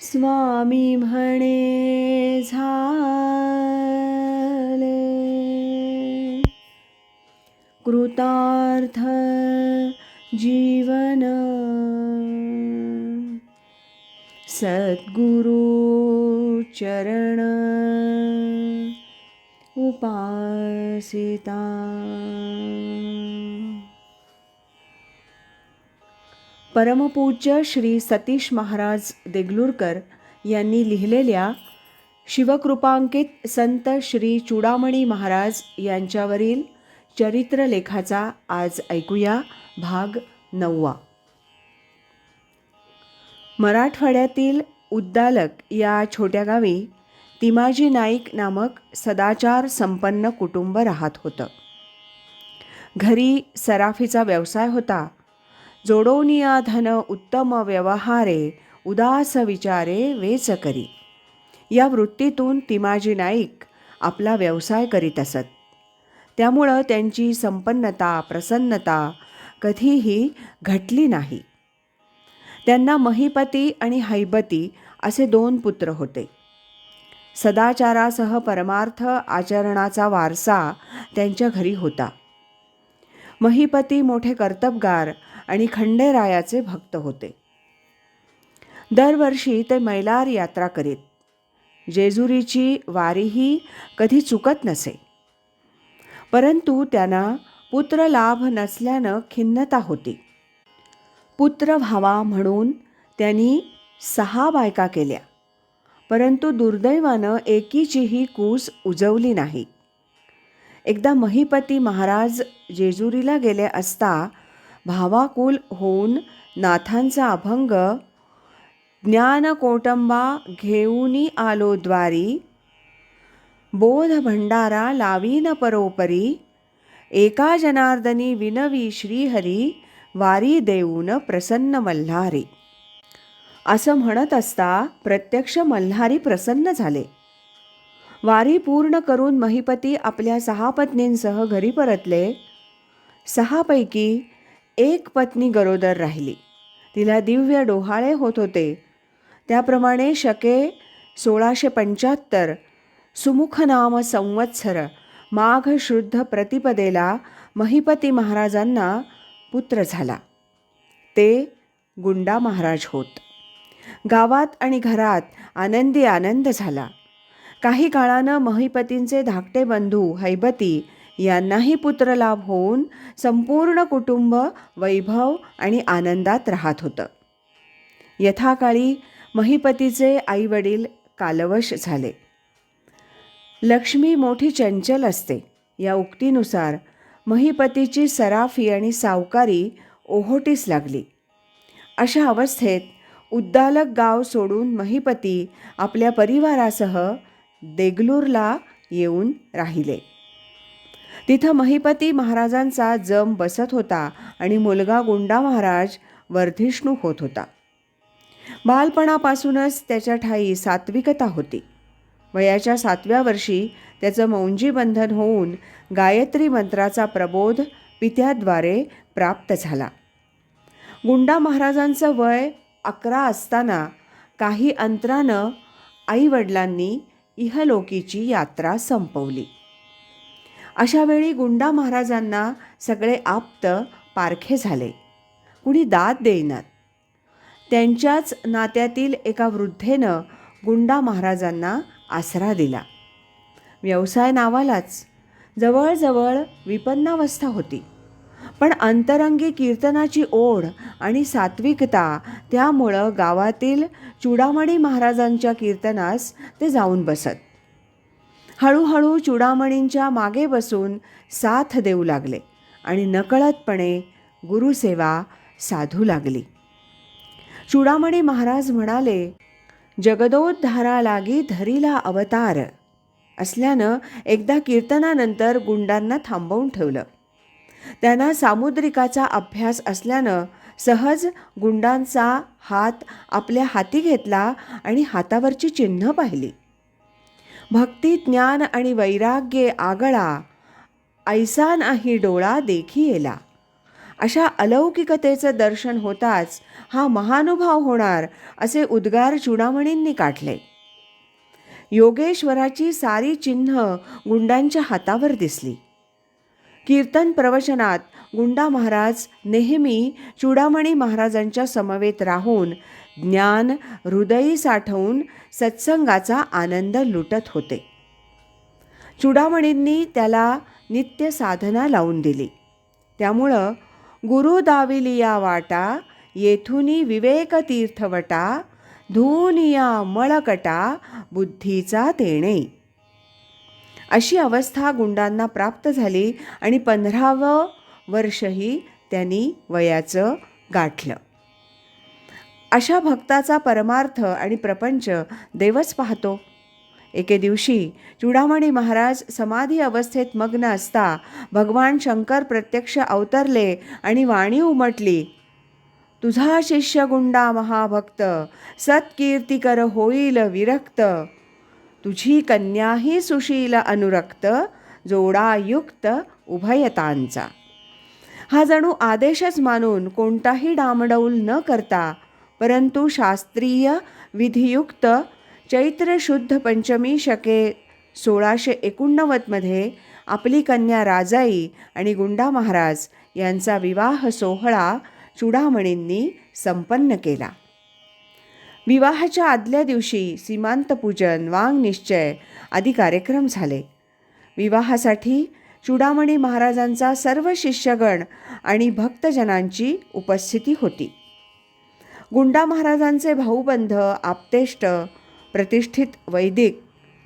स्वामी म्हणे झाले कृतार्थ जीवन, सद्गुरु चरण उपासिता। परमपूज्य श्री सतीश महाराज देगलूरकर यांनी लिहिलेल्या शिवकृपांकित संत श्री चूडामणी महाराज यांच्यावरील चरित्रलेखाचा आज ऐकूया भाग 9. मराठवाड्यातील उद्दालक या छोट्या गावी तिमाजी नाईक नामक सदाचार संपन्न कुटुंब राहत होतं. घरी सराफीचा व्यवसाय होता. जोडोनिया धन उत्तम व्यवहारे, उदास विचारे वेच करी, या वृत्तीतून तिमाजी नाईक आपला व्यवसाय करीत असत. त्यामुळं त्यांची संपन्नता प्रसन्नता कधीही घटली नाही. त्यांना महिपती आणि हैबती असे 2 पुत्र होते. सदाचारासह परमार्थ आचरणाचा वारसा त्यांच्या घरी होता. महिपती मोठे कर्तबगार आणि खंडेरायाचे भक्त होते. दरवर्षी ते मैलार यात्रा करीत. जेजुरीची वारीही कधी चुकत नसे. परंतु त्यांना पुत्रलाभ नसल्यानं खिन्नता होती. पुत्र व्हावा म्हणून त्यांनी 6 बायका केल्या, परंतु दुर्दैवानं एकीचीही कूस उजवली नाही. एकदा महिपती महाराज जेजुरीला गेले असता भावाकुल होऊन नाथांचा अभंग ज्ञानकोटंबा घेऊनी आलो द्वारी, बोध भंडारा लावीन परोपरी, एका जनार्दनी विनवी श्रीहरी, वारी देऊन प्रसन्न मल्हारी. असं म्हणत असता प्रत्यक्ष मल्हारी प्रसन्न झाले. वारी पूर्ण करून महिपती आपल्या 6 पत्नींसह घरी परतले. 6 पैकी 1 पत्नी गरोदर राहिली. तिला दिव्य डोहाळे होत होते. त्याप्रमाणे शके 1675 सुमुखनाम संवत्सर माघ शुद्ध प्रतिपदेला महिपती महाराजांना पुत्र झाला. ते गुंडा महाराज होत. गावात आणि घरात आनंदी आनंद झाला. काही काळानं महिपतींचे धाकटे बंधू हैबती यांनाही पुत्रलाभ होऊन संपूर्ण कुटुंब वैभव आणि आनंदात राहत होतं. यथाकाळी महिपतीचे आईवडील कालवश झाले. लक्ष्मी मोठी चंचल असते या उक्तीनुसार महिपतीची सराफी आणि सावकारी ओहोटीस लागली. अशा अवस्थेत उद्दालक गाव सोडून महिपती आपल्या परिवारासह देगलूरला येऊन राहिले. तिथं महिपती महाराजांचा जम बसत होता आणि मुलगा गुंडा महाराज वर्धिष्णू होत होता. बालपणापासूनच त्याच्या ठायी सात्विकता होती. वयाच्या 7व्या वर्षी त्याचं मौंजी बंधन होऊन गायत्री मंत्राचा प्रबोध पित्याद्वारे प्राप्त झाला. गुंडा महाराजांचं वय 11 असताना काही अंतरानं आईवडिलांनी इहलोकीची यात्रा संपवली. अशावेळी गुंडा महाराजांना सगळे आप्त पारखे झाले. कुणी दाद देईनात. त्यांच्याच नात्यातील एका वृद्धेनं गुंडा महाराजांना आसरा दिला. व्यवसाय नावालाच, जवळजवळ विपन्नावस्था होती, पण अंतरंगी कीर्तनाची ओढ आणि सात्विकता त्यामुळं गावातील चूडामणी महाराजांच्या कीर्तनास ते जाऊन बसत. हळूहळू चूडामणींच्या मागे बसून साथ देऊ लागले आणि नकळतपणे गुरुसेवा साधू लागली. चूडामणी महाराज म्हणाले, जगदोद्धारा लागी धरिला अवतार असल्यानं एकदा कीर्तनानंतर गुंडांना थांबवून ठेवलं. त्यांना सामुद्रिकाचा अभ्यास असल्यानं सहज गुंडांचा हात आपल्या हाती घेतला आणि हातावरची चिन्ह पाहिली. भक्ती ज्ञान आणि वैराग्ये आगळा, ऐसा नाही डोळा देखी येला, अशा अलौकिकतेचं दर्शन होताच हा महानुभाव होणार असे उद्गार चूडामणींनी काढले. योगेश्वराची सारी चिन्ह गुंडांच्या हातावर दिसली. कीर्तन प्रवचनात गुंडा महाराज नेहमी चूडामणी महाराजांच्या समवेत राहून ज्ञान हृदयी साठवून सत्संगाचा आनंद लुटत होते. चूडामणींनी त्याला नित्य साधना लावून दिली. त्यामुळं गुरु दाविलिया वाटा येथुनी विवेक तीर्थवटा धुनिया मळकटा बुद्धीचा तेणे अशी अवस्था गुंडांना प्राप्त झाली आणि 15वं वर्षही त्यांनी वयाचं गाठलं. अशा भक्ताचा परमार्थ आणि प्रपंच देवच पाहतो. एके दिवशी चूडामणी महाराज समाधी अवस्थेत मग्न असता भगवान शंकर प्रत्यक्ष अवतरले आणि वाणी उमटली, तुझा शिष्य गुंडा महाभक्त सत्कीर्तिकर होईल विरक्त, तुझी कन्याही सुशील अनुरक्त जोडायुक्त उभयतांचा. हा जणू आदेशच मानून कोणताही डामडौल न करता परंतु शास्त्रीय विधियुक्त चैत्र शुद्ध पंचमी शके 1689 आपली कन्या राजाई आणि गुंडा महाराज यांचा विवाह सोहळा चूडामणींनी संपन्न केला. विवाहाच्या आदल्या दिवशी सीमांतपूजन, वांगनिश्चय आदी कार्यक्रम झाले. विवाहासाठी चूडामणी महाराजांचा सर्व शिष्यगण आणि भक्तजनांची उपस्थिती होती. गुंडा महाराजांचे भाऊबंध, आप्तेष्ट, प्रतिष्ठित वैदिक,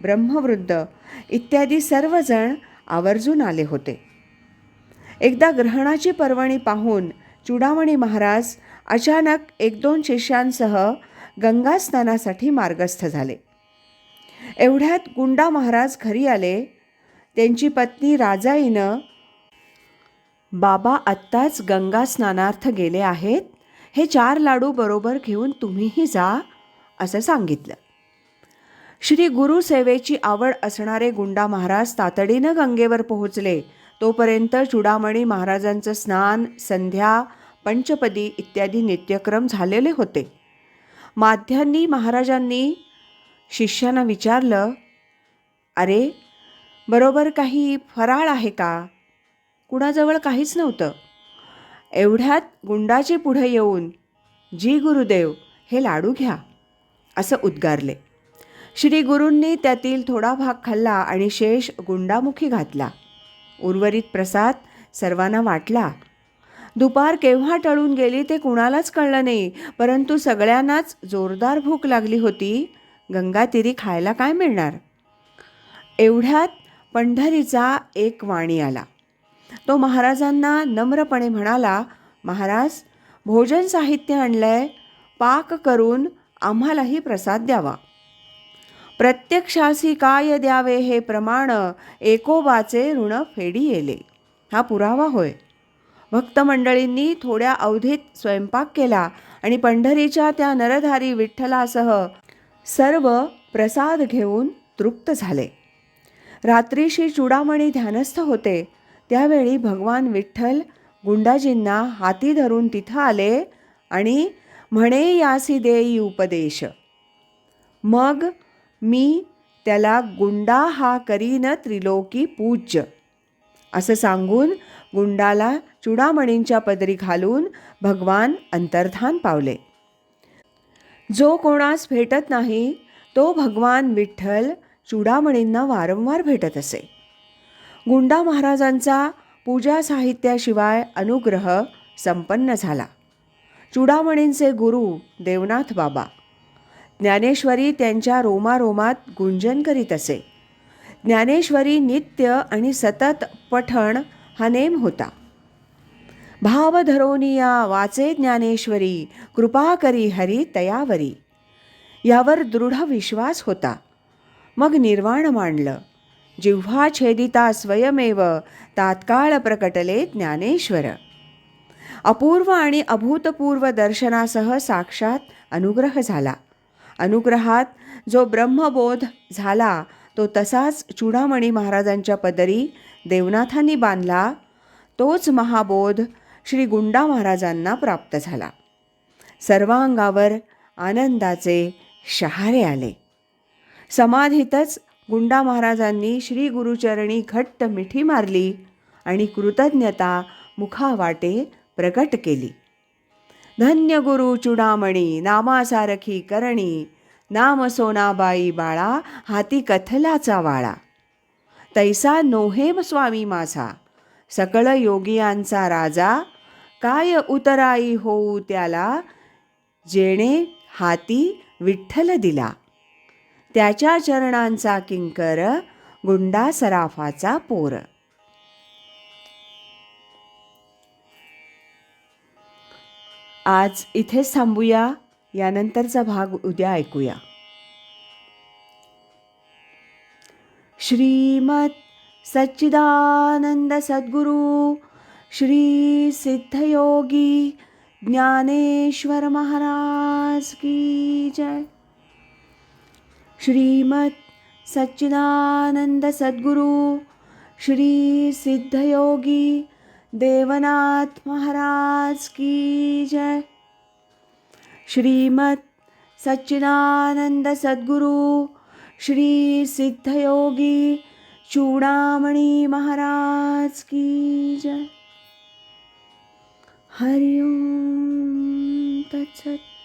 ब्रह्मवृद्ध इत्यादी सर्वजण आवर्जून आले होते. एकदा ग्रहणाची पर्वणी पाहून चूडामणी महाराज अचानक 1-2 शिष्यांसह गंगा स्नानासाठी मार्गस्थ झाले. एवढ्यात गुंडा महाराज घरी आले. त्यांची पत्नी राजाईनं, बाबा आत्ताच गंगा स्नानार्थ गेले आहेत, हे 4 लाडू बरोबर घेऊन तुम्हीही जा असं सांगितलं. श्री गुरुसेवेची आवड असणारे गुंडा महाराज तातडीनं गंगेवर पोहोचले. तोपर्यंत चूडामणी महाराजांचं स्नान, संध्या, पंचपदी इत्यादी नित्यक्रम झालेले होते. माध्यांनी महाराजांनी शिष्यांना विचारलं, अरे बरोबर काही फराळ आहे का? कुणाजवळ काहीच नव्हतं. एवढ्यात गुंडाचे पुढे येऊन, जी गुरुदेव, हे लाडू घ्या असं उद्गारले. श्री गुरूंनी त्यातील थोडा भाग खाल्ला आणि शेष गुंडामुखी घातला. उर्वरित प्रसाद सर्वांना वाटला. दुपार केव्हा टळून गेली ते कुणालाच कळलं नाही, परंतु सगळ्यांनाच जोरदार भूक लागली होती. गंगातीरी खायला काय मिळणार? एवढ्यात पंढरीचा एक वाणी आला. तो महाराजांना नम्रपणे म्हणाला, महाराज, भोजन साहित्य आणलंय, पाक करून आम्हालाही प्रसाद द्यावा. प्रत्यक्षासी काय द्यावे हे प्रमाण, एकोबाचे ऋण फेडी येले. हा पुरावा होय. भक्तमंडळींनी थोड्या अवधीत स्वयंपाक केला आणि पंढरीच्या त्या नरधारी विठ्ठलासह सर्व प्रसाद घेऊन तृप्त झाले. रात्रीशी चूडामणी ध्यानस्थ होते. त्यावेळी भगवान विठ्ठल गुंडाजींना हाती धरून तिथं आले आणि म्हणे, यासी देई उपदेश. मग मी त्याला गुंडा हा करीन त्रिलोकी पूज्य असं सांगून गुंडाला चूडामणींच्या पदरी घालून भगवान अंतर्धान पावले. जो कोणास भेटत नाही तो भगवान विठ्ठल चूडामणींना वारंवार भेटत असे. गुंडा महाराजांचा पूजा साहित्याशिवाय अनुग्रह संपन्न झाला. चूडामणींचे गुरु देवनाथ बाबा, ज्ञानेश्वरी त्यांच्या रोमारोमात गुंजन करीत असे. ज्ञानेश्वरी नित्य आणि सतत पठण हा नेम होता. भाव धरोनिया वाचे ज्ञानेश्वरी, कृपा करी हरी तयावरी, यावर दृढ विश्वास होता. मग निर्वाण मांडलं. जिव्हा छेदिता स्वयमेव, तात्काळ प्रकटले ज्ञानेश्वर. अपूर्व आणि अभूतपूर्व दर्शनासह साक्षात अनुग्रह झाला. अनुग्रहात जो ब्रह्मबोध झाला तो तसाच चूडामणी महाराजांच्या पदरी देवनाथांनी बांधला. तोच महाबोध श्री गुंडा महाराजांना प्राप्त झाला. सर्वांगावर आनंदाचे शहारे आले. समाधीतच गुंडा महाराजांनी श्री गुरुचरणी घट्ट मिठी मारली आणि कृतज्ञता मुखावाटे प्रकट केली. धन्य गुरु चुडामणी, नामासारखी करणी, नाम सोनाबाई बाळा, हाती कथलाचा वाळा. तैसा नोहेम स्वामी माझा, सकळ योगियांचा राजा, काय उतराई होऊ त्याला, जेणे हाती विठ्ठल दिला. त्याच्या चरणांचा किंकर, गुंडा सराफाचा पोर. आज इथेच थांबूया. यानंतरचा भाग उद्या ऐकूया. श्रीमद सच्चिदानंद सद्गुरु श्री सिद्धयोगी ज्ञानेश्वर महाराज की जय. श्रीमद सच्चिदानंद सद्गुरु श्री सिद्धयोगी देवनाथ महाराज की जय. श्रीमद सच्चिदानंद सद्गुरु श्री सिद्धयोगी चूडामणी महाराज की जय. हरि ओम तत्सत.